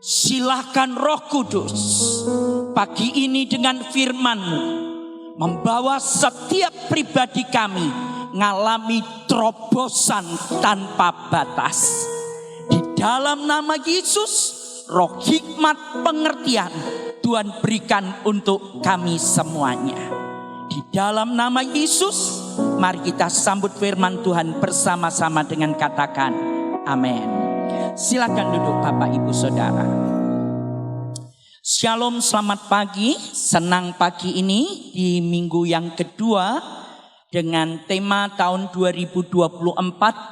Silakan Roh Kudus pagi ini dengan firman-Mu membawa setiap pribadi kami ngalami terobosan tanpa batas. Di dalam nama Yesus, roh hikmat pengertian Tuhan berikan untuk kami semuanya. Di dalam nama Yesus, mari kita sambut firman Tuhan bersama-sama dengan katakan amin. Silakan duduk Bapak Ibu Saudara. Shalom, selamat pagi. Senang pagi ini di minggu yang kedua dengan tema tahun 2024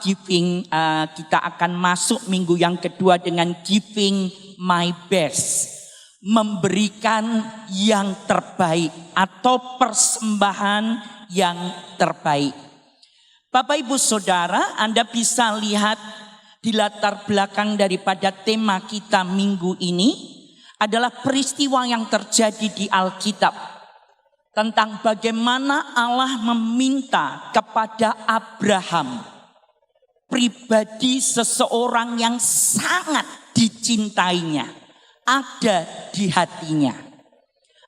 Giving. Kita akan masuk minggu yang kedua dengan Giving My Best, memberikan yang terbaik atau persembahan yang terbaik. Bapak Ibu Saudara, Anda bisa lihat di latar belakang daripada tema kita minggu ini adalah peristiwa yang terjadi di Alkitab tentang bagaimana Allah meminta kepada Abraham, pribadi seseorang yang sangat dicintainya, ada di hatinya.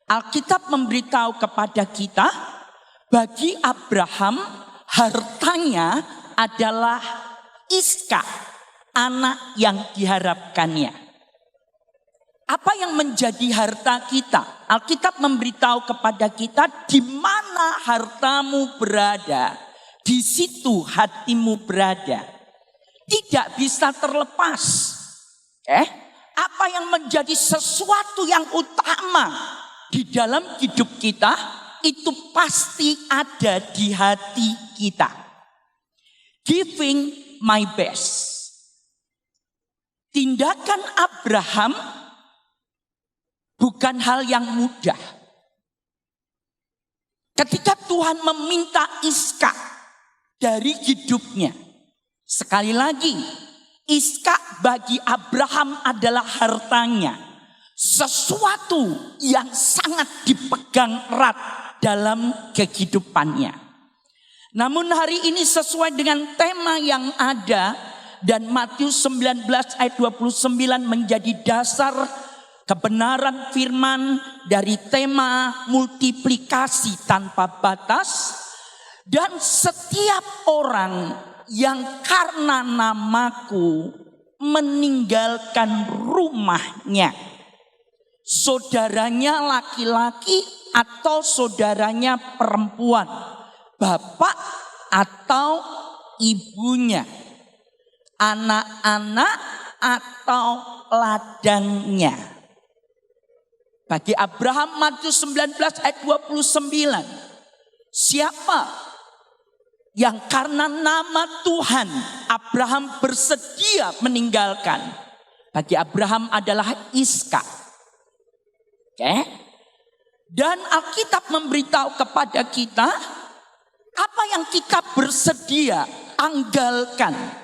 Alkitab memberitahu kepada kita, bagi Abraham hartanya adalah Iskak, anak yang diharapkannya. Apa yang menjadi harta kita? Alkitab memberitahu kepada kita, di mana hartamu berada, di situ hatimu berada. Tidak bisa terlepas. Apa yang menjadi sesuatu yang utama di dalam hidup kita, itu pasti ada di hati kita. Giving my best. Tindakan Abraham bukan hal yang mudah. Ketika Tuhan meminta Iskak dari hidupnya, sekali lagi, Iskak bagi Abraham adalah hartanya, sesuatu yang sangat dipegang erat dalam kehidupannya. Namun hari ini sesuai dengan tema yang ada, dan Matius 19 ayat 29 menjadi dasar kebenaran firman dari tema multiplikasi tanpa batas. Dan setiap orang yang karena namaku meninggalkan rumahnya, saudaranya laki-laki atau saudaranya perempuan, bapak atau ibunya, anak-anak atau ladangnya. Bagi Abraham, Matius 19 ayat 29. Siapa yang karena nama Tuhan Abraham bersedia meninggalkan? Bagi Abraham adalah Iskak. Dan Alkitab memberitahu kepada kita, apa yang kita bersedia anggalkan,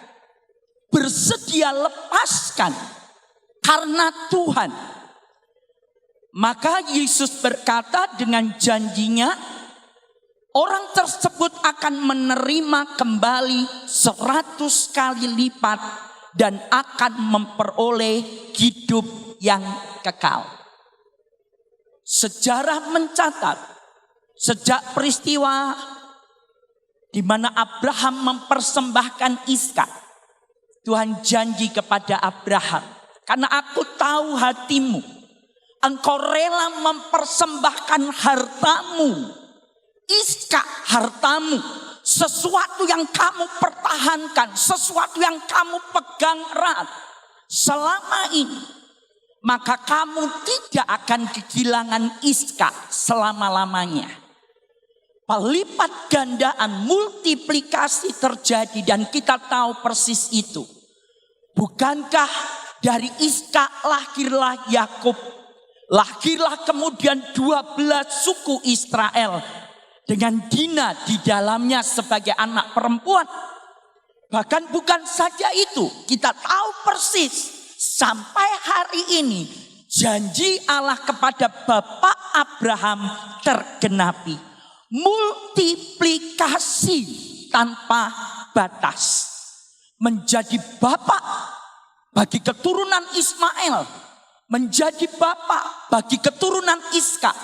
bersedia lepaskan karena Tuhan. Maka Yesus berkata dengan janjinya, orang tersebut akan menerima kembali 100 kali lipat dan akan memperoleh hidup yang kekal. Sejarah mencatat, sejak peristiwa di mana Abraham mempersembahkan Iskak, Tuhan janji kepada Abraham, karena aku tahu hatimu, engkau rela mempersembahkan hartamu, Iskak hartamu, sesuatu yang kamu pertahankan, sesuatu yang kamu pegang erat selama ini. Maka kamu tidak akan kehilangan Iskak selama-lamanya. Pelipat gandaan, multiplikasi terjadi dan kita tahu persis itu. Bukankah dari Iskak lahirlah Yakub, lahirlah kemudian 12 suku Israel dengan Dina di dalamnya sebagai anak perempuan. Bahkan bukan saja itu, kita tahu persis sampai hari ini janji Allah kepada Bapak Abraham tergenapi. Multiplikasi tanpa batas. Menjadi bapak bagi keturunan Ismail menjadi bapak bagi keturunan Iskak,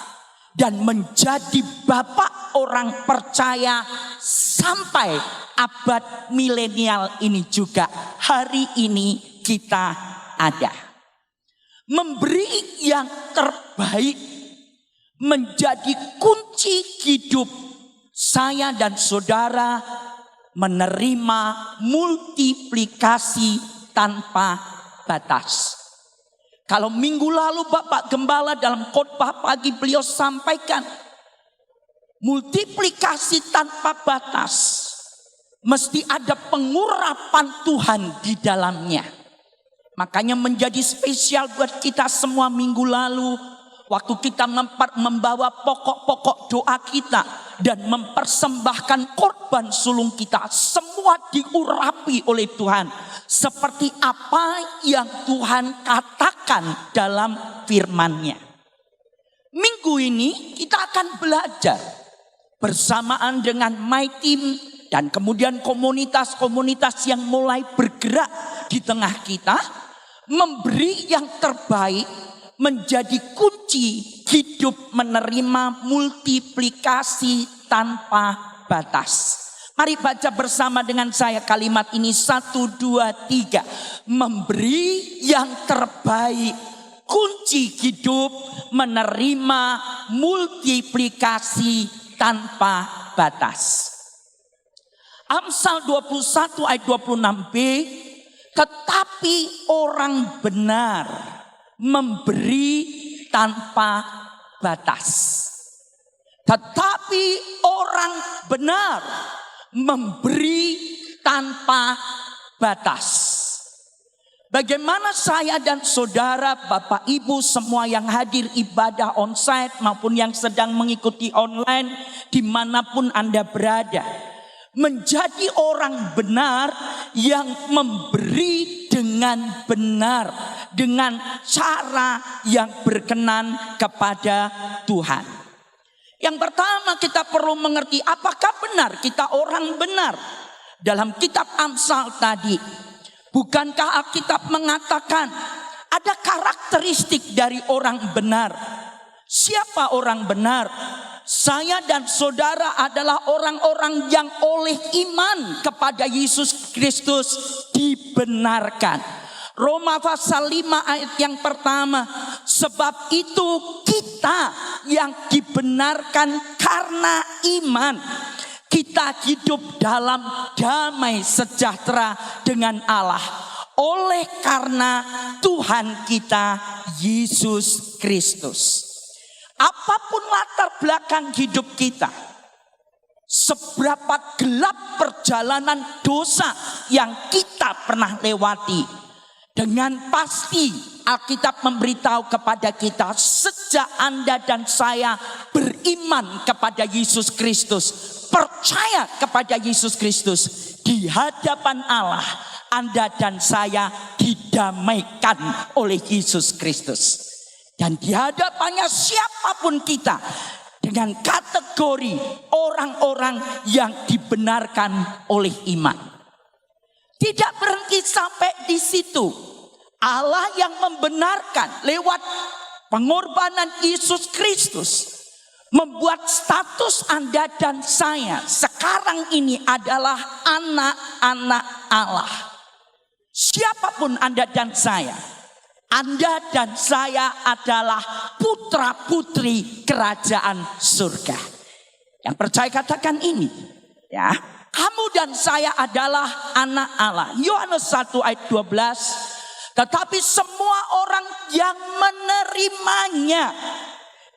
dan menjadi bapak orang percaya sampai abad milenial ini juga. Hari ini kita ada. Memberi yang terbaik menjadi kunci hidup saya dan saudara menerima multiplikasi tanpa batas. Kalau minggu lalu Bapak Gembala dalam khotbah pagi beliau sampaikan, multiplikasi tanpa batas mesti ada pengurapan Tuhan di dalamnya. Makanya menjadi spesial buat kita semua minggu lalu, waktu kita membawa pokok-pokok doa kita dan mempersembahkan korban sulung kita, semua diurapi oleh Tuhan seperti apa yang Tuhan katakan dalam firman-Nya. Minggu ini kita akan belajar bersamaan dengan My Team dan kemudian komunitas-komunitas yang mulai bergerak di tengah kita, memberi yang terbaik menjadi kunci hidup menerima multiplikasi tanpa batas. Mari baca bersama dengan saya kalimat ini, 1, 2, 3. Memberi yang terbaik, kunci hidup menerima multiplikasi tanpa batas. Amsal 21 ayat 26b, tetapi orang benar memberi tanpa batas. Tetapi orang benar memberi tanpa batas. Bagaimana saya dan saudara, Bapak Ibu semua yang hadir ibadah onsite maupun yang sedang mengikuti online dimanapun Anda berada, menjadi orang benar yang memberi dengan benar, dengan cara yang berkenan kepada Tuhan. Yang pertama kita perlu mengerti, apakah benar kita orang benar? Dalam kitab Amsal tadi, bukankah Alkitab mengatakan ada karakteristik dari orang benar? Siapa orang benar? Saya dan saudara adalah orang-orang yang oleh iman kepada Yesus Kristus dibenarkan. Roma pasal 5 ayat yang pertama, sebab itu kita yang dibenarkan karena iman, kita hidup dalam damai sejahtera dengan Allah oleh karena Tuhan kita Yesus Kristus. Apapun latar belakang hidup kita, seberapa gelap perjalanan dosa yang kita pernah lewati, dengan pasti Alkitab memberitahu kepada kita, sejak Anda dan saya beriman kepada Yesus Kristus, percaya kepada Yesus Kristus, di hadapan Allah, Anda dan saya didamaikan oleh Yesus Kristus. Dan di hadapannya siapapun kita, dengan kategori orang-orang yang dibenarkan oleh iman. Tidak berhenti sampai di situ. Allah yang membenarkan lewat pengorbanan Yesus Kristus, membuat status Anda dan saya sekarang ini adalah anak-anak Allah. Siapapun Anda dan saya, Anda dan saya adalah putra-putri kerajaan surga. Yang percaya katakan ini, ya. Kamu dan saya adalah anak Allah. Yohanes 1 ayat 12. Tetapi semua orang yang menerimanya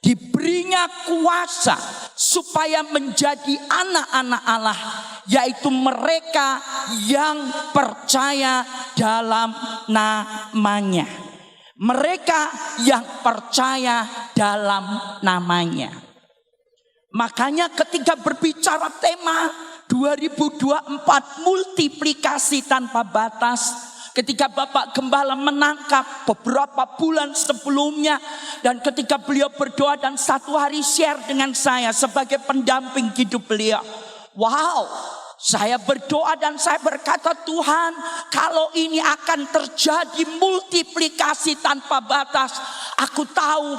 diberinya kuasa supaya menjadi anak-anak Allah, yaitu mereka yang percaya dalam namanya. Mereka yang percaya dalam namanya. Makanya ketika berbicara tema 2024 multiplikasi tanpa batas, ketika Bapak Gembala menangkap beberapa bulan sebelumnya, dan ketika beliau berdoa dan satu hari share dengan saya sebagai pendamping hidup beliau, wow, Saya berdoa dan saya berkata, Tuhan, kalau ini akan terjadi multiplikasi tanpa batas, aku tahu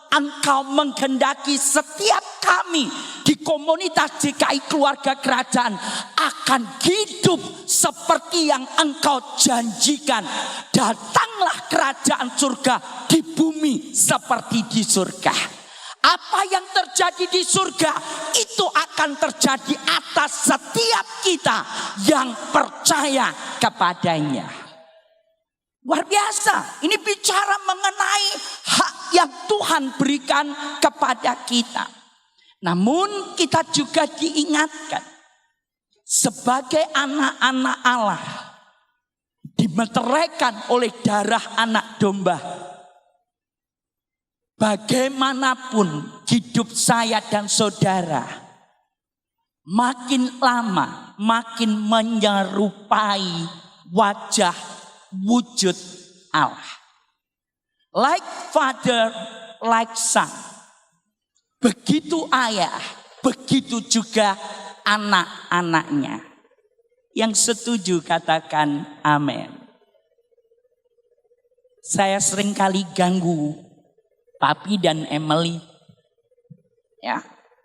Engkau menghendaki setiap kami di komunitas GKI Keluarga Kerajaan akan hidup seperti yang Engkau janjikan. Datanglah kerajaan surga di bumi seperti di surga. Apa yang terjadi di surga itu akan terjadi atas setiap kita yang percaya kepadanya. Luar biasa. Ini bicara mengenai hak yang Tuhan berikan kepada kita. Namun kita juga diingatkan sebagai anak-anak Allah, dimeteraikan oleh darah anak domba. Bagaimanapun hidup saya dan saudara makin lama makin menyerupai wajah wujud Allah. Like father, like son. Begitu ayah, begitu juga anak-anaknya. Yang setuju katakan amin. Saya seringkali ganggu Papi dan Emily, ya,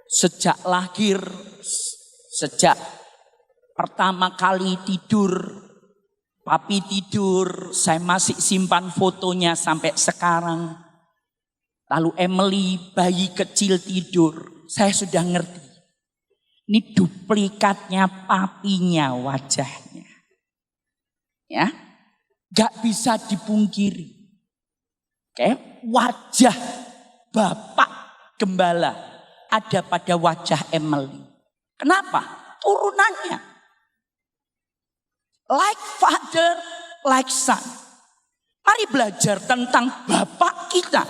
sejak lahir, sejak pertama kali tidur, Papi tidur, saya masih simpan fotonya sampai sekarang. Lalu Emily bayi kecil tidur, saya sudah ngerti. Ini duplikatnya papinya wajahnya, ya, gak bisa dipungkiri. Oke, wajah Bapak Gembala ada pada wajah Emily. Kenapa? Turunannya. Like father, like son. Mari belajar tentang Bapak kita.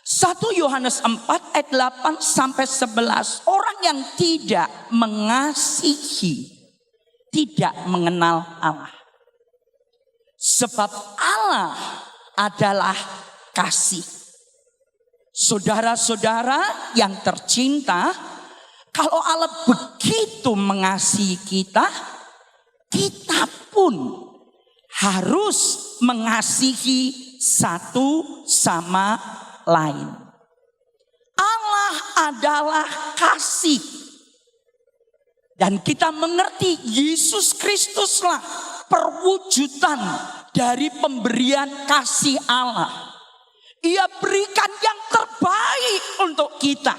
1 Yohanes 4 ayat 8 sampai 11. Orang yang tidak mengasihi tidak mengenal Allah. Sebab Allah adalah kasih. Saudara-saudara yang tercinta, kalau Allah begitu mengasihi kita, kita pun harus mengasihi satu sama lain. Allah adalah kasih. Dan kita mengerti Yesus Kristuslah perwujudan dari pemberian kasih Allah. Ia berikan yang terbaik untuk kita.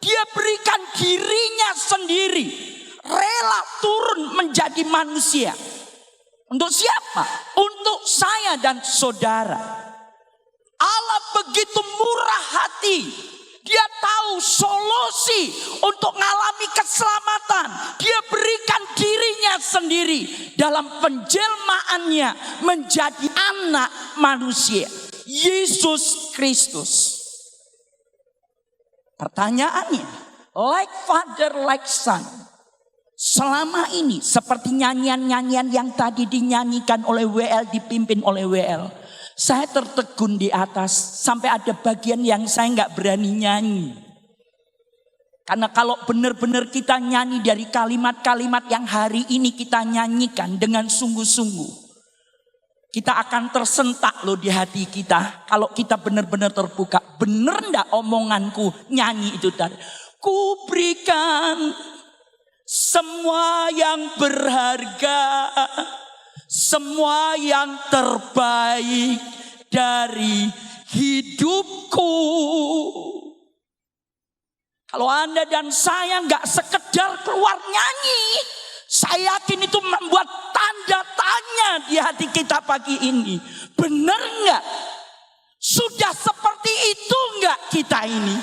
Dia berikan dirinya sendiri. Rela turun menjadi manusia. Untuk siapa? Untuk saya dan saudara. Allah begitu murah hati. Dia tahu solusi untuk mengalami keselamatan. Dia berikan dirinya sendiri dalam penjelmaannya menjadi anak manusia. Yesus Kristus. Pertanyaannya, like father, like son. Selama ini seperti nyanyian-nyanyian yang tadi dinyanyikan oleh WL, dipimpin oleh WL. Saya tertegun di atas sampai ada bagian yang saya nggak berani nyanyi. Karena kalau benar-benar kita nyanyi dari kalimat-kalimat yang hari ini kita nyanyikan dengan sungguh-sungguh, kita akan tersentak loh di hati kita. Kalau kita benar-benar terbuka. Benar enggak omonganku nyanyi itu tadi? Ku berikan semua yang berharga, semua yang terbaik dari hidupku. Kalau Anda dan saya enggak sekedar keluar nyanyi, saya yakin itu membuat tanda tanya di hati kita pagi ini. Benar enggak? Sudah seperti itu enggak kita ini?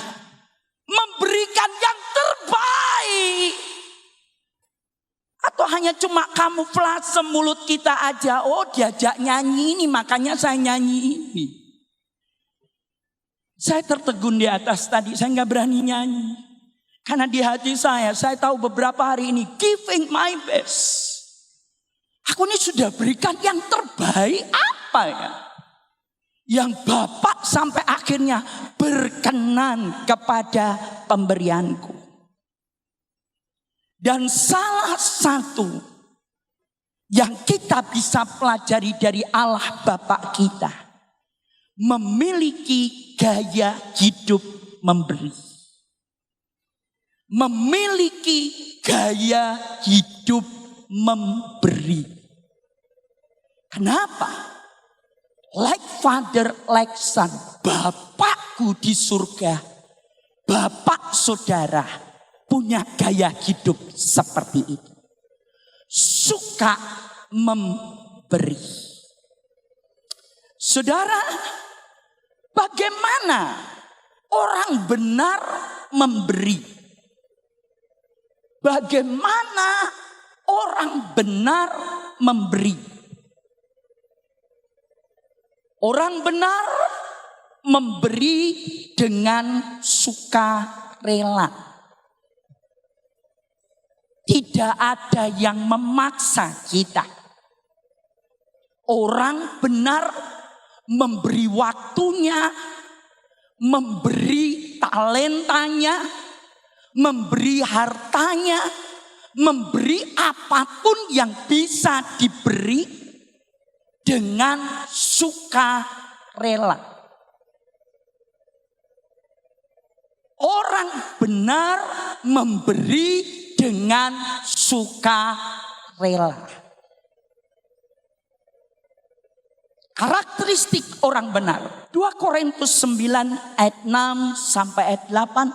Memberikan yang terbaik. Atau hanya cuma kamuflase mulut kita aja. Oh, diajak nyanyi ini, makanya saya nyanyi ini. Saya tertegun di atas tadi, saya enggak berani nyanyi. Karena di hati saya tahu beberapa hari ini giving my best. Aku ini sudah berikan yang terbaik apa ya? Yang Bapak sampai akhirnya berkenan kepada pemberianku. Dan salah satu yang kita bisa pelajari dari Allah Bapa kita, memiliki gaya hidup memberi. Memiliki gaya hidup memberi. Kenapa? Like father, like son. Bapakku di surga, bapak saudara punya gaya hidup seperti itu. Suka memberi. Saudara, bagaimana orang benar memberi? Bagaimana orang benar memberi? Orang benar memberi dengan sukarela. Tidak ada yang memaksa kita. Orang benar memberi waktunya, memberi talentanya, memberi hartanya, memberi apapun yang bisa diberi dengan sukarela. Orang benar memberi dengan sukarela. Karakteristik orang benar. 2 Korintus 9 ayat 6 sampai ayat 8.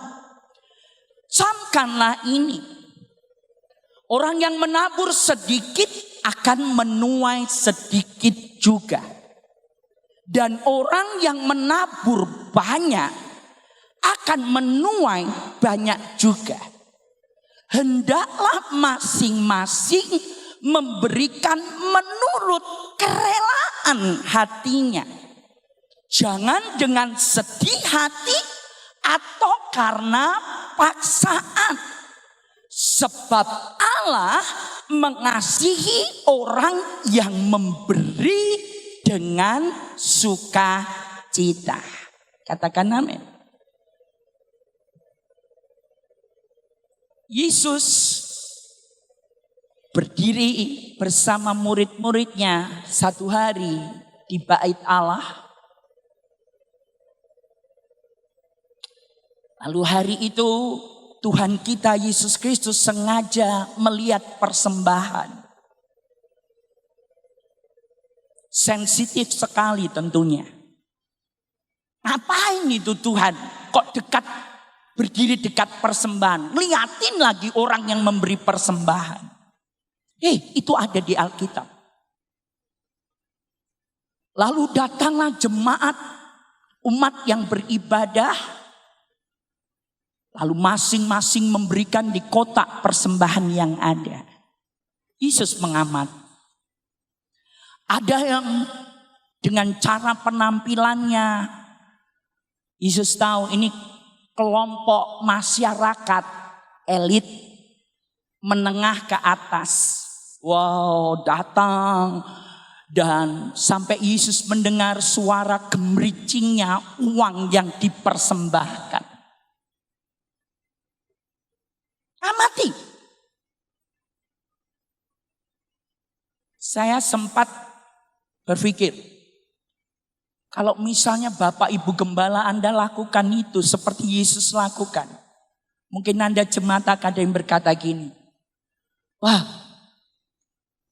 Camkanlah ini. Orang yang menabur sedikit akan menuai sedikit juga. Dan orang yang menabur banyak akan menuai banyak juga. Hendaklah masing-masing memberikan menurut kerelaan hatinya. Jangan dengan sedih hati atau karena paksaan. Sebab Allah mengasihi orang yang memberi dengan sukacita. Katakan amin. Yesus berdiri bersama murid-muridnya satu hari di bait Allah. Lalu hari itu Tuhan kita Yesus Kristus sengaja melihat persembahan. Sensitif sekali tentunya. Ngapain itu Tuhan? Kok dekat, berdiri dekat persembahan? Liatin lagi orang yang memberi persembahan. Itu ada di Alkitab. Lalu datanglah jemaat umat yang beribadah. Lalu masing-masing memberikan di kotak persembahan yang ada. Yesus mengamati. Ada yang dengan cara penampilannya, Yesus tahu ini kelompok masyarakat elit menengah ke atas. Wow, datang. Dan sampai Yesus mendengar suara gemericingnya uang yang dipersembahkan. Amati. Saya sempat berpikir, kalau misalnya Bapak Ibu Gembala Anda lakukan itu seperti Yesus lakukan. Mungkin Anda jemaat ada yang berkata gini, wah,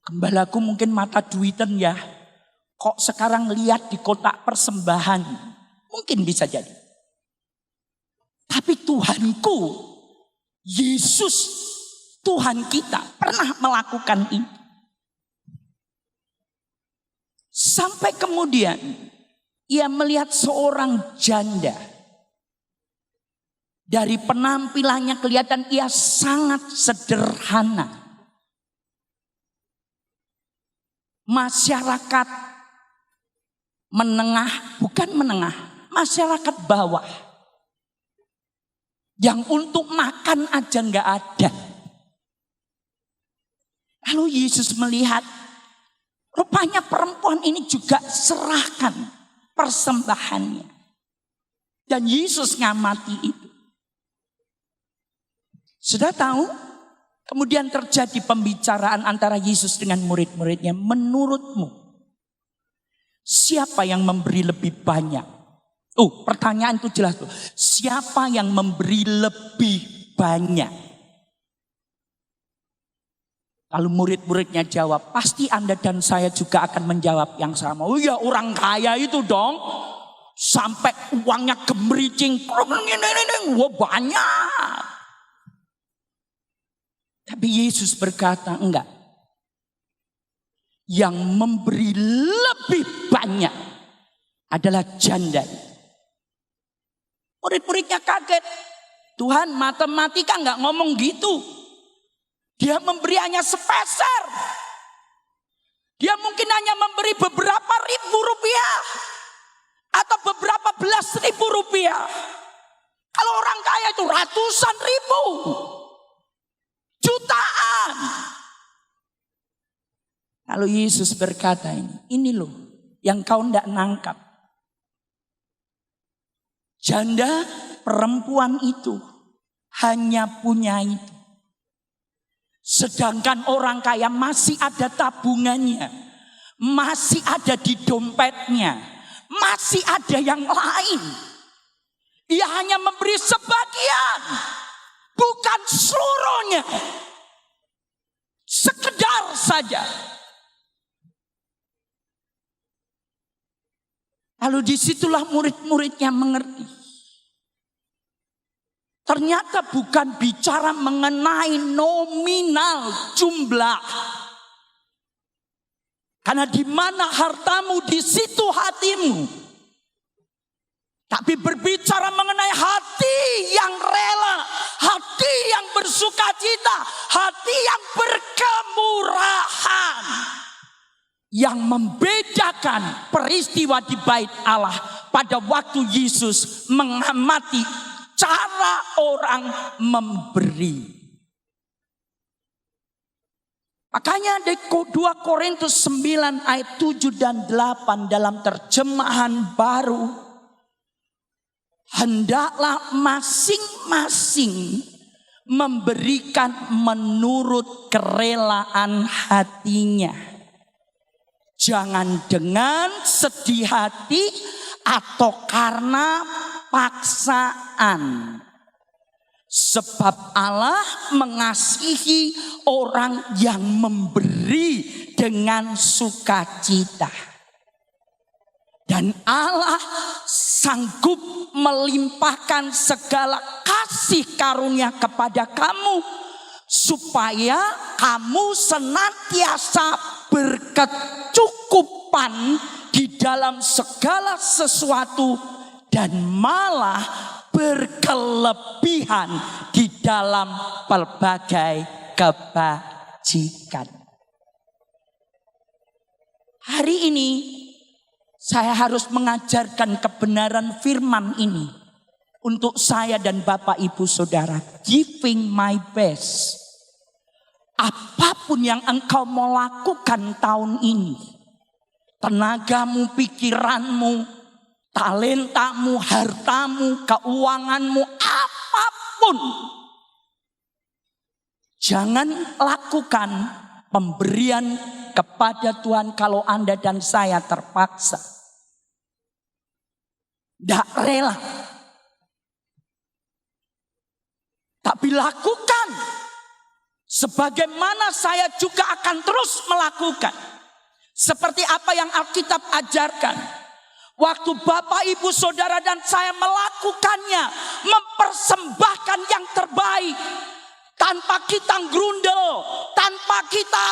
gembalaku mungkin mata duitan ya. Kok sekarang lihat di kotak persembahan. Mungkin bisa jadi. Tapi Tuhanku, Yesus, Tuhan kita pernah melakukan ini. Sampai kemudian ia melihat seorang janda. Dari penampilannya kelihatan ia sangat sederhana. Masyarakat menengah, bukan menengah, masyarakat bawah. Yang untuk makan aja nggak ada. Lalu Yesus melihat, rupanya perempuan ini juga serahkan persembahannya. Dan Yesus ngamati itu. Sudah tahu, Kemudian terjadi pembicaraan antara Yesus dengan murid-muridnya. Menurutmu, siapa yang memberi lebih banyak? Pertanyaan itu jelas tuh. Siapa yang memberi lebih banyak? Lalu murid-muridnya jawab, pasti Anda dan saya juga akan menjawab yang sama. Oh ya, orang kaya itu dong. Sampai uangnya gemericing. Wah, banyak. Tapi Yesus berkata, enggak. Yang memberi lebih banyak adalah janda. Murid-muridnya kaget. Tuhan, matematika enggak ngomong gitu. Dia memberi hanya sepeser. Dia mungkin hanya memberi beberapa ribu rupiah. Atau beberapa belas ribu rupiah. Kalau orang kaya itu ratusan ribu. Jutaan. Lalu Yesus berkata ini loh yang kau tidak nangkap. Janda perempuan itu hanya punya itu. Sedangkan orang kaya masih ada tabungannya. Masih ada di dompetnya. Masih ada yang lain. Ia hanya memberi sebagian. Bukan seluruhnya. Sekedar saja. Lalu disitulah murid-muridnya mengerti. Ternyata bukan bicara mengenai nominal jumlah. Karena di mana hartamu, di situ hatimu. Tapi berbicara mengenai hati yang rela, hati yang bersuka cita, hati yang berkemurahan. Yang membedakan peristiwa di Bait Allah pada waktu Yesus mengamati cara orang memberi. Makanya di 2 Korintus 9 ayat 7 dan 8 dalam terjemahan baru. Hendaklah masing-masing memberikan menurut kerelaan hatinya. Jangan dengan sedih hati atau karena paksaan. Sebab Allah mengasihi orang yang memberi dengan sukacita. Dan Allah sanggup melimpahkan segala kasih karunia kepada kamu. Supaya kamu senantiasa berkecukupan di dalam segala sesuatu. Dan malah berkelebihan di dalam pelbagai kebajikan. Hari ini saya harus mengajarkan kebenaran firman ini untuk saya dan Bapak Ibu Saudara. Giving my best. Apapun yang engkau mau lakukan tahun ini. Tenagamu, pikiranmu, talentamu, hartamu, keuanganmu, apapun. Jangan lakukan pemberian kepada Tuhan kalau Anda dan saya terpaksa. Tidak rela. Tapi lakukan. Sebagaimana saya juga akan terus melakukan. Seperti apa yang Alkitab ajarkan. Waktu Bapak, Ibu, Saudara dan saya melakukannya. Mempersembahkan yang terbaik. Tanpa kita grundel. Tanpa kita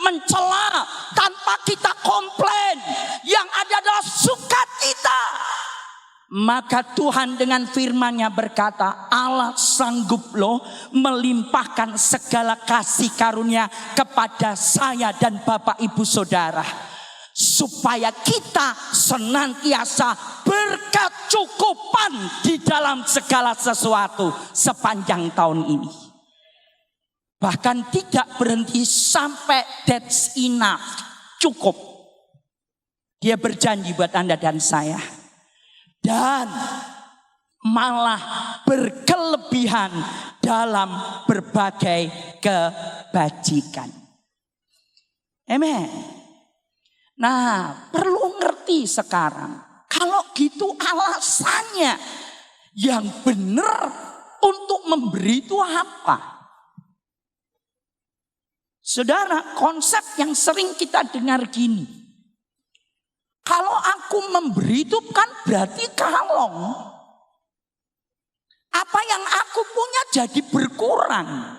mencela. Tanpa kita komplain. Yang ada adalah sukacita. Maka Tuhan dengan firman-Nya berkata, Allah sanggup loh melimpahkan segala kasih karunia kepada saya dan Bapak Ibu Saudara. Supaya kita senantiasa berkecukupan di dalam segala sesuatu sepanjang tahun ini. Bahkan tidak berhenti sampai that's enough, cukup. Dia berjanji buat Anda dan saya. Dan malah berkelebihan dalam berbagai kebajikan. Amen. Nah, perlu ngerti sekarang. Kalau gitu alasannya yang benar untuk memberi itu apa? Saudara, konsep yang sering kita dengar gini. Kalau aku memberi itu kan berarti kalong. Apa yang aku punya jadi berkurang.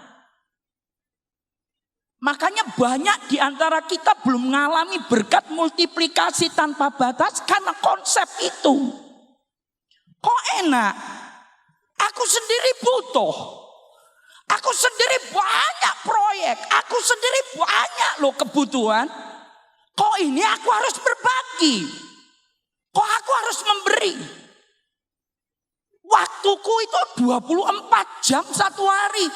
Makanya banyak di antara kita belum mengalami berkat multiplikasi tanpa batas karena konsep itu. Kok enak? Aku sendiri butuh. Aku sendiri banyak proyek. Aku sendiri banyak loh kebutuhan. Kok ini aku harus berbagi? Kok aku harus memberi? Waktuku itu 24 jam satu hari.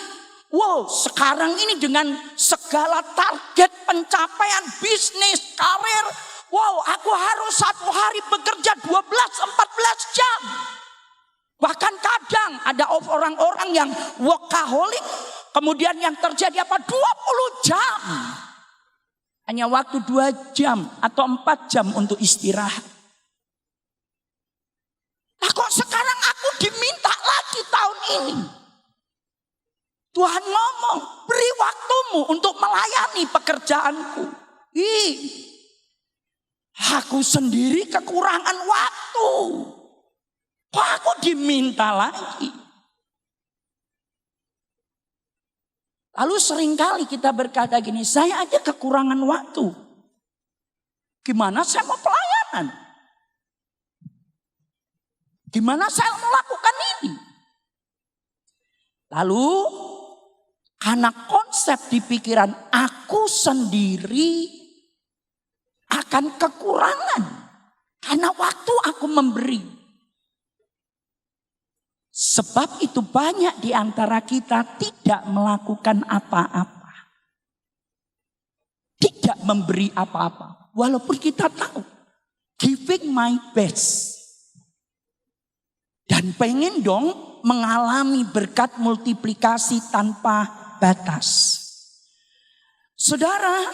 Wow, sekarang ini dengan segala target pencapaian bisnis, karir. Wow, aku harus satu hari bekerja 12-14 jam. Bahkan kadang ada orang-orang yang workaholic. Kemudian yang terjadi apa? 20 jam. Hanya waktu 2 jam atau 4 jam untuk istirahat. Nah kok sekarang aku diminta lagi tahun ini? Tuhan ngomong, beri waktumu untuk melayani pekerjaanku. Aku sendiri kekurangan waktu. Kok aku diminta lagi? Lalu seringkali kita berkata gini, saya aja kekurangan waktu. Gimana saya mau pelayanan? Gimana saya melakukan ini? Lalu karena konsep di pikiran aku sendiri akan kekurangan. Karena waktu aku memberi. Sebab itu banyak di antara kita tidak melakukan apa-apa. Tidak memberi apa-apa. Walaupun kita tahu. Giving my best. Dan pengen dong mengalami berkat multiplikasi tanpa batas. Saudara,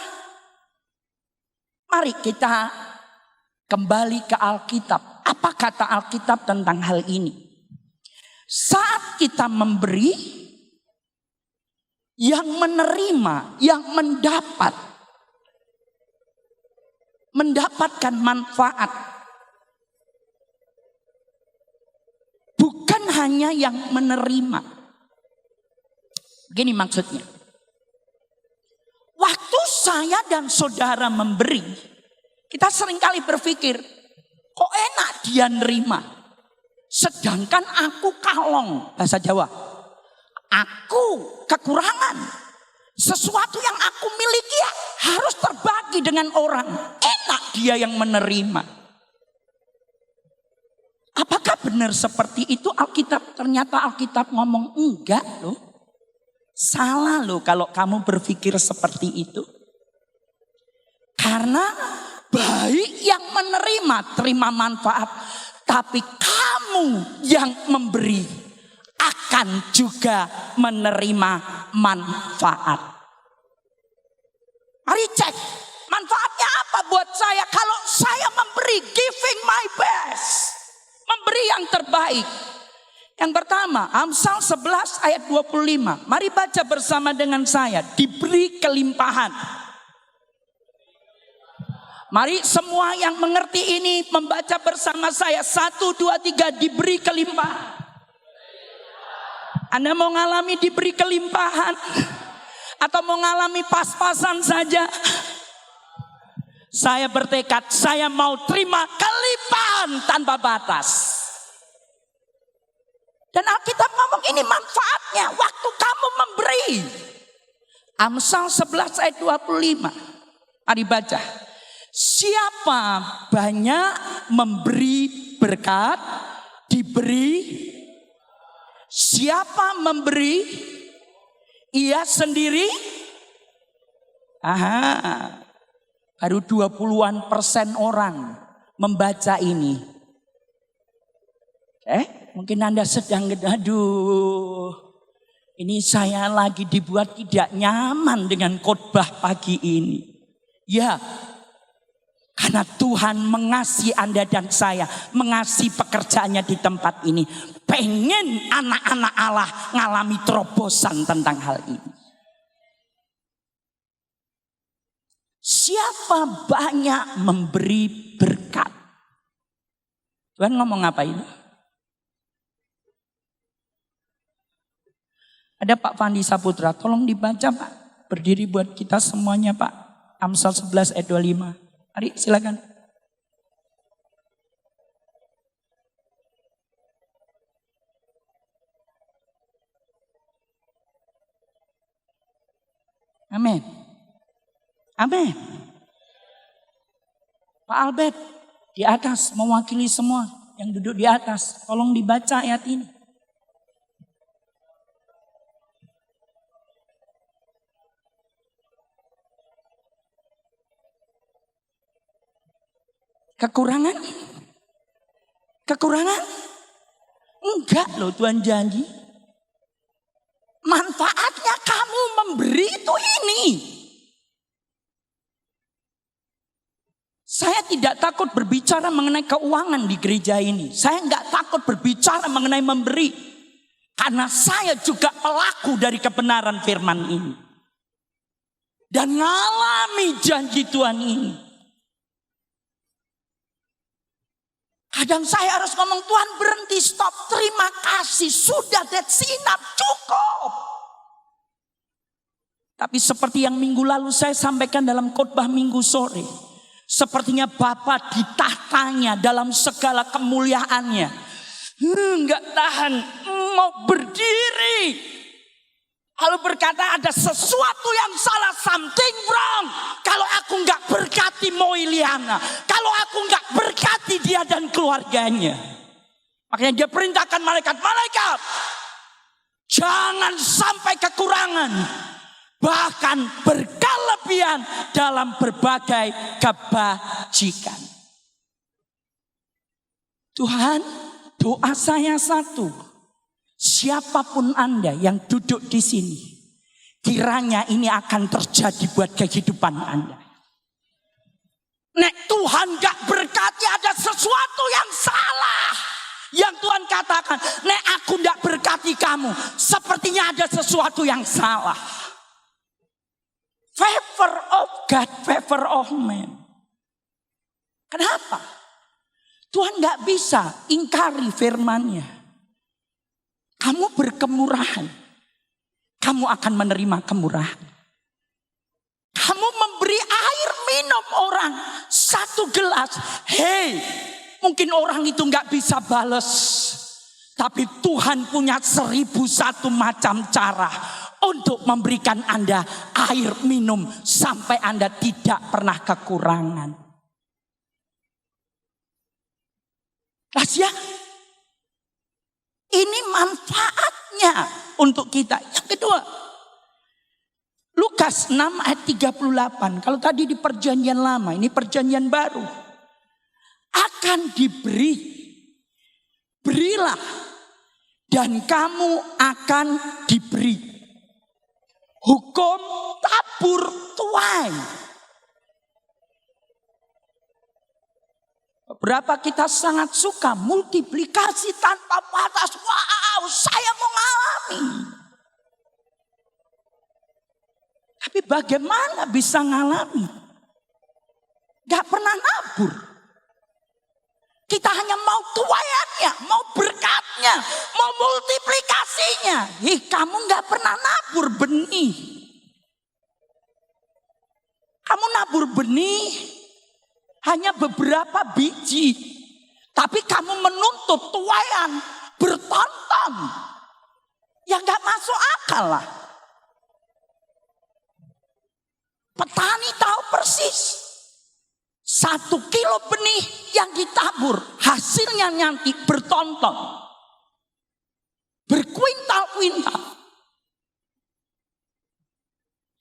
mari kita kembali ke Alkitab. Apa kata Alkitab tentang hal ini? Saat kita memberi, yang menerima, yang mendapatkan manfaat. Bukan hanya yang menerima. Begini maksudnya. Waktu saya dan saudara memberi, kita seringkali berpikir, kok enak dia nerima. Sedangkan aku kalong, bahasa Jawa. Aku kekurangan. Sesuatu yang aku miliki ya harus terbagi dengan orang. Enak dia yang menerima. Apakah benar seperti itu Alkitab? Ternyata Alkitab ngomong enggak loh. Salah loh kalau kamu berpikir seperti itu. Karena baik yang menerima terima manfaat. Tapi kamu yang memberi akan juga menerima manfaat. Mari cek manfaatnya apa buat saya kalau saya memberi, giving my best. Memberi yang terbaik. Yang pertama, Amsal 11 ayat 25. Mari baca bersama dengan saya. Diberi kelimpahan. Mari semua yang mengerti ini membaca bersama saya. 1, 2, 3. Diberi kelimpahan. Anda mau ngalami diberi kelimpahan? Atau mau ngalami pas-pasan saja? Saya bertekad, saya mau terima kelimpahan tanpa batas. Dan Alkitab ngomong ini manfaatnya waktu kamu memberi. Amsal 11 ayat 25. Mari baca. Siapa banyak memberi berkat, diberi. Siapa memberi, ia sendiri. Baru 20% orang membaca ini. Mungkin Anda sedang, aduh, Ini saya lagi dibuat tidak nyaman dengan khotbah pagi ini. Ya, karena Tuhan mengasihi Anda dan saya, mengasihi pekerjaannya di tempat ini. Pengen anak-anak Allah ngalami terobosan tentang hal ini. Siapa banyak memberi berkat. Tuhan ngomong apa ini? Ada Pak Fandi Saputra, tolong dibaca Pak. Berdiri buat kita semuanya Pak. Amsal 11 ayat 25. Mari silakan. Amin. Amin. Pak Albert di atas mewakili semua yang duduk di atas. Tolong dibaca ayat ini. Kekurangan? Kekurangan? Enggak loh Tuhan janji. Manfaatnya kamu memberi itu ini. Saya tidak takut berbicara mengenai keuangan di gereja ini. Saya enggak takut berbicara mengenai memberi. Karena saya juga pelaku dari kebenaran firman ini. Dan ngalami janji Tuhan ini. Kadang saya harus ngomong, Tuhan berhenti, stop, terima kasih, sudah, that's enough, cukup. Tapi seperti yang minggu lalu saya sampaikan dalam khotbah minggu sore. Sepertinya Bapa di tahtanya dalam segala kemuliaannya. Enggak tahan, mau berdiri. Lalu berkata ada sesuatu yang salah, something wrong. Kalau aku enggak berkati Moiliana. Kalau aku enggak berkati dia dan keluarganya. Makanya dia perintahkan malaikat. Jangan sampai kekurangan. Bahkan berkelebihan dalam berbagai kebajikan. Tuhan, doa saya satu. Siapapun Anda yang duduk di sini, kiranya ini akan terjadi buat kehidupan Anda. Nek Tuhan gak berkati ada sesuatu yang salah. Yang Tuhan katakan, nek aku gak berkati kamu, sepertinya ada sesuatu yang salah. Favor of God, favor of man. Kenapa? Tuhan gak bisa ingkari firman-Nya. Kamu berkemurahan, kamu akan menerima kemurahan. Kamu memberi air minum orang 1 gelas. Hey, mungkin orang itu gak bisa bales. Tapi Tuhan punya 1001 macam cara untuk memberikan Anda air minum sampai Anda tidak pernah kekurangan. Rahasia. Ini manfaatnya untuk kita. Yang kedua, Lukas 6 ayat 38. Kalau tadi di perjanjian lama, ini perjanjian baru. Akan diberi. Berilah. Dan kamu akan diberi. Hukum tabur tuai. Berapa kita sangat suka multiplikasi tanpa batas. Wow, saya mau ngalami. Tapi bagaimana bisa ngalami? Gak pernah nabur. Kita hanya mau tuaiannya, mau berkatnya, mau multiplikasinya. Kamu gak pernah nabur benih. Kamu nabur benih. Hanya beberapa biji. Tapi kamu menuntut tuaian bertonton. Ya gak masuk akal lah. Petani tahu persis. 1 kilo benih yang ditabur. Hasilnya nanti bertonton. Berkuintal-kuintal.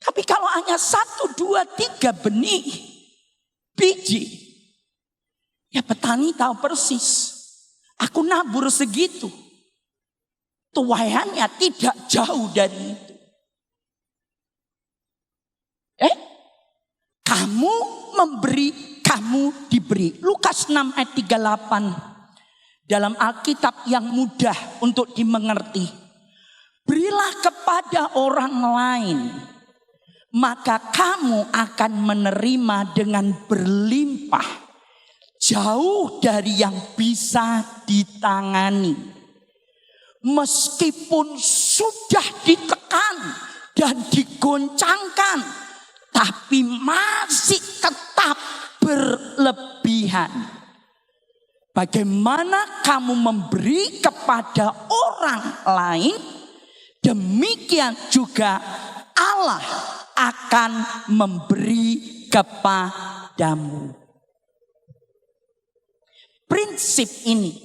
Tapi kalau hanya 1, 2, 3 benih. Biji. Ya petani tahu persis. Aku nabur segitu. tuayannya tidak jauh dari itu. Kamu memberi, kamu diberi. Lukas 6 ayat 38. Dalam Alkitab yang mudah untuk dimengerti. Berilah kepada orang lain, maka kamu akan menerima dengan berlimpah, jauh dari yang bisa ditangani. Meskipun sudah ditekan dan digoncangkan, tapi masih tetap berlebihan. Bagaimana kamu memberi kepada orang lain, demikian juga Allah akan memberi kepadamu. Prinsip ini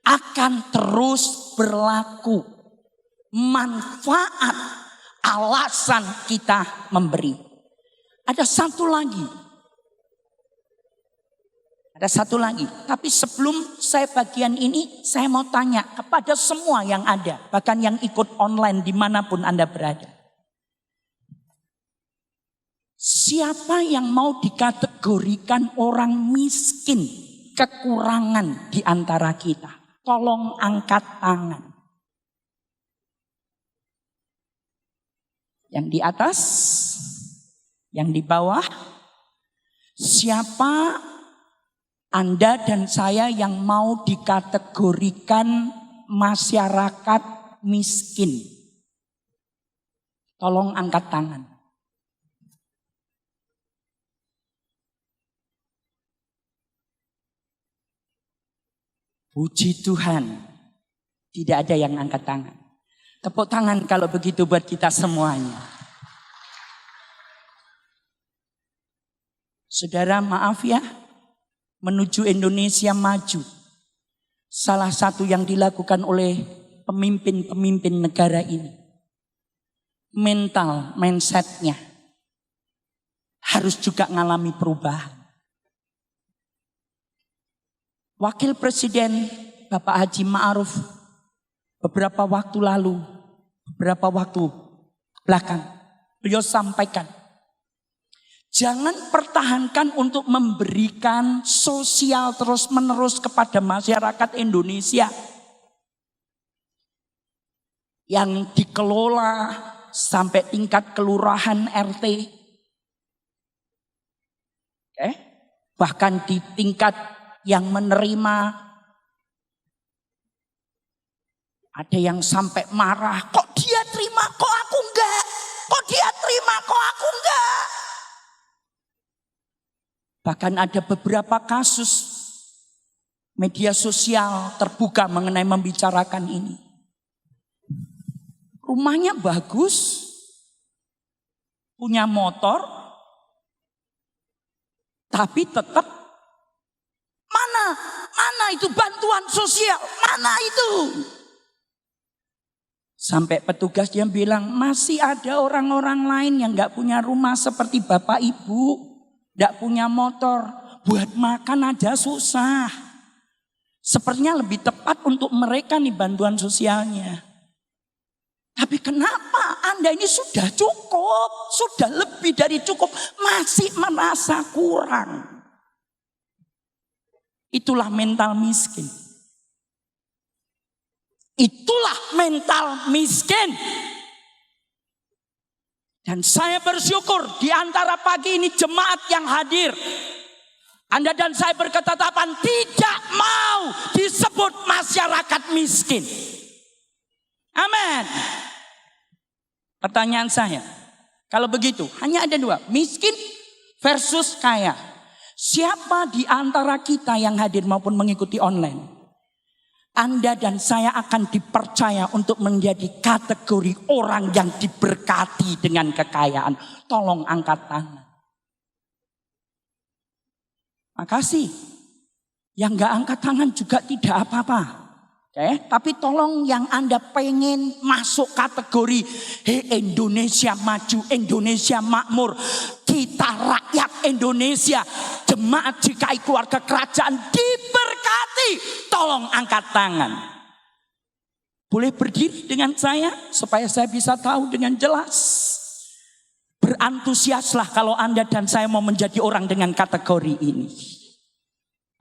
akan terus berlaku. Manfaat alasan kita memberi. Ada satu lagi. Tapi sebelum saya bagian ini, saya mau tanya kepada semua yang ada, bahkan yang ikut online dimanapun Anda berada. Siapa yang mau dikategorikan orang miskin, kekurangan di antara kita? Tolong angkat tangan. Yang di atas, yang di bawah. Siapa Anda dan saya yang mau dikategorikan masyarakat miskin? Tolong angkat tangan. Puji Tuhan, tidak ada yang angkat tangan. Tepuk tangan kalau begitu buat kita semuanya. Saudara, maaf ya, menuju Indonesia maju. Salah satu yang dilakukan oleh pemimpin-pemimpin negara ini. Mindsetnya harus juga mengalami perubahan. Wakil Presiden Bapak Haji Ma'ruf beberapa waktu belakang, beliau sampaikan, jangan pertahankan untuk memberikan sosial terus-menerus kepada masyarakat Indonesia yang dikelola sampai tingkat kelurahan RT. Bahkan di tingkat yang menerima, ada yang sampai marah, kok dia terima, kok aku enggak? Kok dia terima, kok aku enggak? Bahkan ada beberapa kasus media sosial terbuka mengenai membicarakan ini. Rumahnya bagus, punya motor, tapi tetap mana itu bantuan sosial, mana itu? Sampai petugasnya bilang, masih ada orang-orang lain yang gak punya rumah seperti bapak ibu, gak punya motor, buat makan aja susah. Sepertinya lebih tepat untuk mereka nih bantuan sosialnya. Tapi kenapa Anda ini sudah cukup, sudah lebih dari cukup, masih merasa kurang? Itulah mental miskin. Itulah mental miskin. Dan saya bersyukur di antara pagi ini jemaat yang hadir, Anda dan saya berketetapan tidak mau disebut masyarakat miskin. Amin. Pertanyaan saya, kalau begitu hanya ada dua, miskin versus kaya. Siapa di antara kita yang hadir maupun mengikuti online, Anda dan saya akan dipercaya untuk menjadi kategori orang yang diberkati dengan kekayaan? Tolong angkat tangan. Makasih. Yang gak angkat tangan juga tidak apa-apa. Tapi tolong yang Anda pengen masuk kategori Indonesia maju, Indonesia makmur, kita rakyat Indonesia, jemaat GKI keluarga kerajaan diberkati, tolong angkat tangan. Boleh berdiri dengan saya supaya saya bisa tahu dengan jelas. Berantusiaslah kalau Anda dan saya mau menjadi orang dengan kategori ini.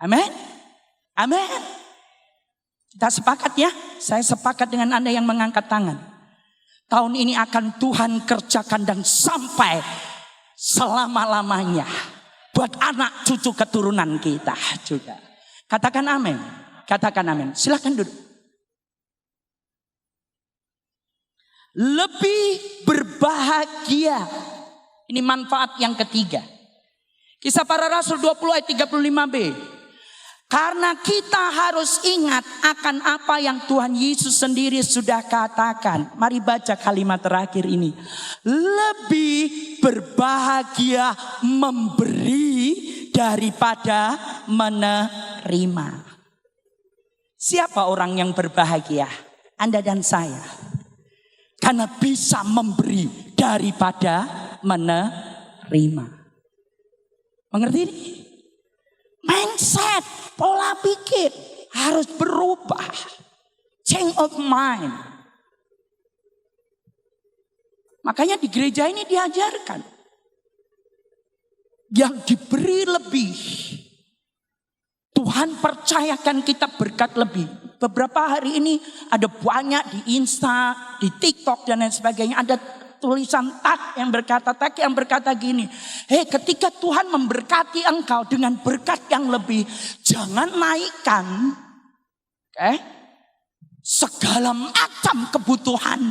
Amin. Amin. Kita sepakat ya. Saya sepakat dengan Anda yang mengangkat tangan. Tahun ini akan Tuhan kerjakan dan sampai selama-lamanya. Buat anak cucu keturunan kita juga. Katakan amin. Katakan amin. Silakan duduk. Lebih berbahagia. Ini manfaat yang ketiga. Kisah Para Rasul 20 ayat 35b. Karena kita harus ingat akan apa yang Tuhan Yesus sendiri sudah katakan. Mari baca kalimat terakhir ini. Lebih berbahagia memberi daripada menerima. Siapa orang yang berbahagia? Anda dan saya. Karena bisa memberi daripada menerima. Mengerti ini? Mindset, pola pikir harus berubah. Change of mind. Makanya di gereja ini diajarkan. Yang diberi lebih. Tuhan percayakan kita berkat lebih. Beberapa hari ini ada banyak di Insta, di TikTok dan lain sebagainya. Ada tulisan tag yang berkata gini. Hei, ketika Tuhan memberkati engkau dengan berkat yang lebih, jangan naikkan segala macam kebutuhan.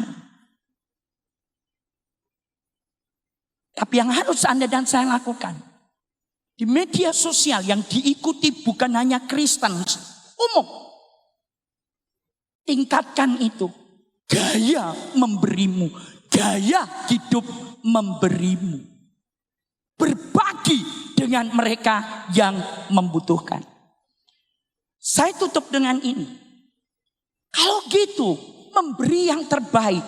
Tapi yang harus Anda dan saya lakukan di media sosial yang diikuti bukan hanya Kristen umum, tingkatkan itu. Gaya memberimu, gaya hidup memberimu. Berbagi dengan mereka yang membutuhkan. Saya tutup dengan ini. Kalau gitu, memberi yang terbaik.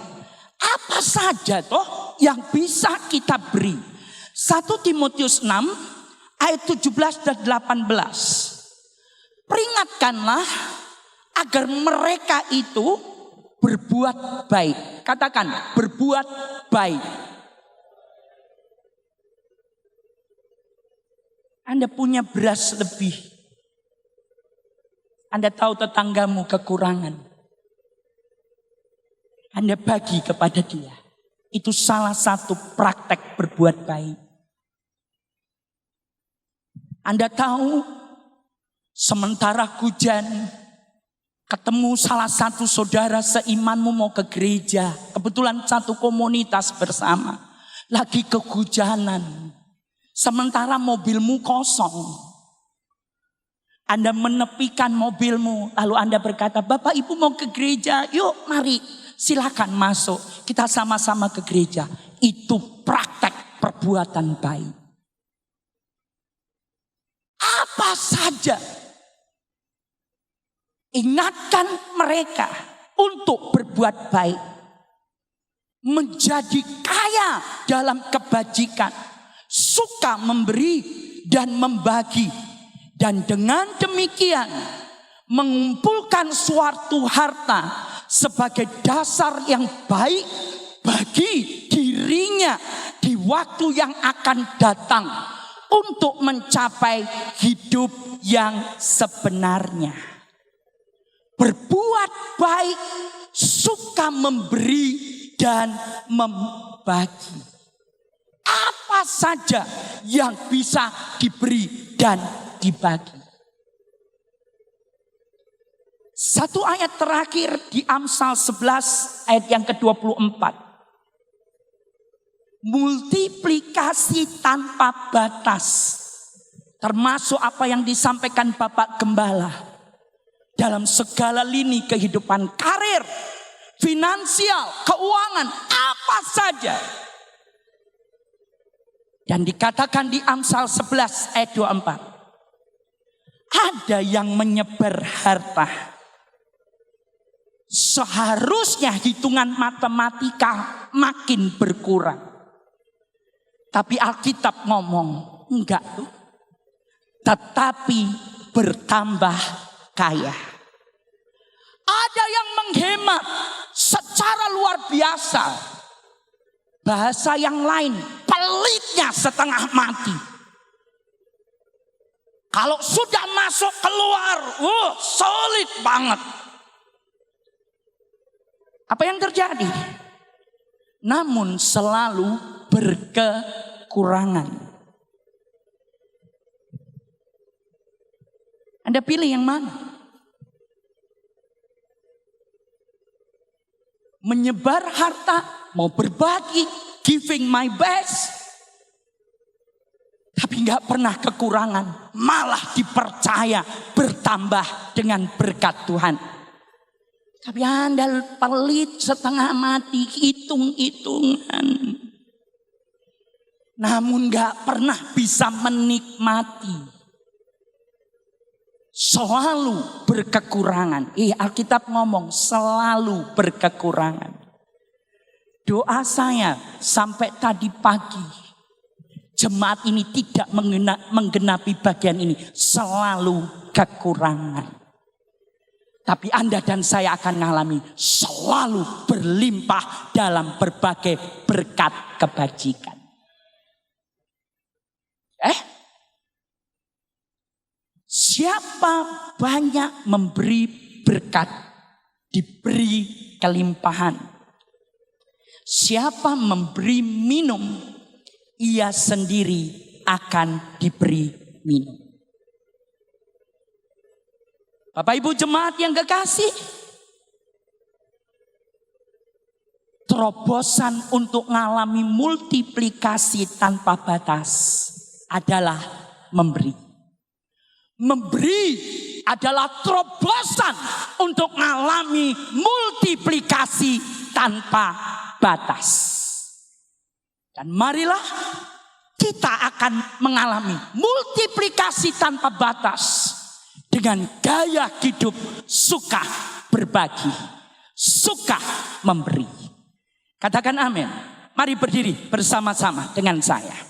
Apa saja toh yang bisa kita beri? 1 Timotius 6 ayat 17 dan 18. Peringatkanlah agar mereka itu berbuat baik. Katakan berbuat baik. Anda punya beras lebih. Anda tahu tetanggamu kekurangan. Anda bagi kepada dia. Itu salah satu praktek berbuat baik. Anda tahu sementara hujan, ketemu salah satu saudara seimanmu mau ke gereja. Kebetulan satu komunitas bersama. Lagi kehujanan. Sementara mobilmu kosong. Anda menepikan mobilmu. Lalu Anda berkata, Bapak Ibu mau ke gereja. Yuk mari silakan masuk. Kita sama-sama ke gereja. Itu praktek perbuatan baik. Apa saja. Ingatkan mereka untuk berbuat baik. Menjadi kaya dalam kebajikan. Suka memberi dan membagi. Dan dengan demikian mengumpulkan suatu harta sebagai dasar yang baik bagi dirinya di waktu yang akan datang. Untuk mencapai hidup yang sebenarnya. Berbuat baik, suka memberi dan membagi. Apa saja yang bisa diberi dan dibagi. Satu ayat terakhir di Amsal 11 ayat yang ke-24. Multiplikasi tanpa batas. Termasuk apa yang disampaikan Bapak Gembala. Dalam segala lini kehidupan, karir, finansial, keuangan, apa saja. Dan dikatakan di Amsal 11 ayat 24. Ada yang menyebar harta. Seharusnya hitungan matematika makin berkurang. Tapi Alkitab ngomong, enggak tuh. Tetapi bertambah kaya. Ada yang menghemat secara luar biasa. Bahasa yang lain, pelitnya setengah mati. Kalau sudah masuk keluar, sulit banget. Apa yang terjadi? Namun selalu berkekurangan. Anda pilih yang mana? Menyebar harta, mau berbagi, giving my best. Tapi gak pernah kekurangan. Malah dipercaya bertambah dengan berkat Tuhan. Tapi Anda pelit setengah mati, hitung-hitungan. Namun gak pernah bisa menikmati. Selalu berkekurangan. Alkitab ngomong selalu berkekurangan. Doa saya sampai tadi pagi. Jemaat ini tidak menggenapi bagian ini. Selalu kekurangan. Tapi Anda dan saya akan mengalami selalu berlimpah dalam berbagai berkat kebajikan. Siapa banyak memberi berkat, diberi kelimpahan. Siapa memberi minum, ia sendiri akan diberi minum. Bapak Ibu jemaat yang kekasih, terobosan untuk mengalami multiplikasi tanpa batas adalah memberi. Memberi adalah terobosan untuk mengalami multiplikasi tanpa batas. Dan marilah kita akan mengalami multiplikasi tanpa batas dengan gaya hidup suka berbagi, suka memberi. Katakan amin. Mari berdiri bersama-sama dengan saya.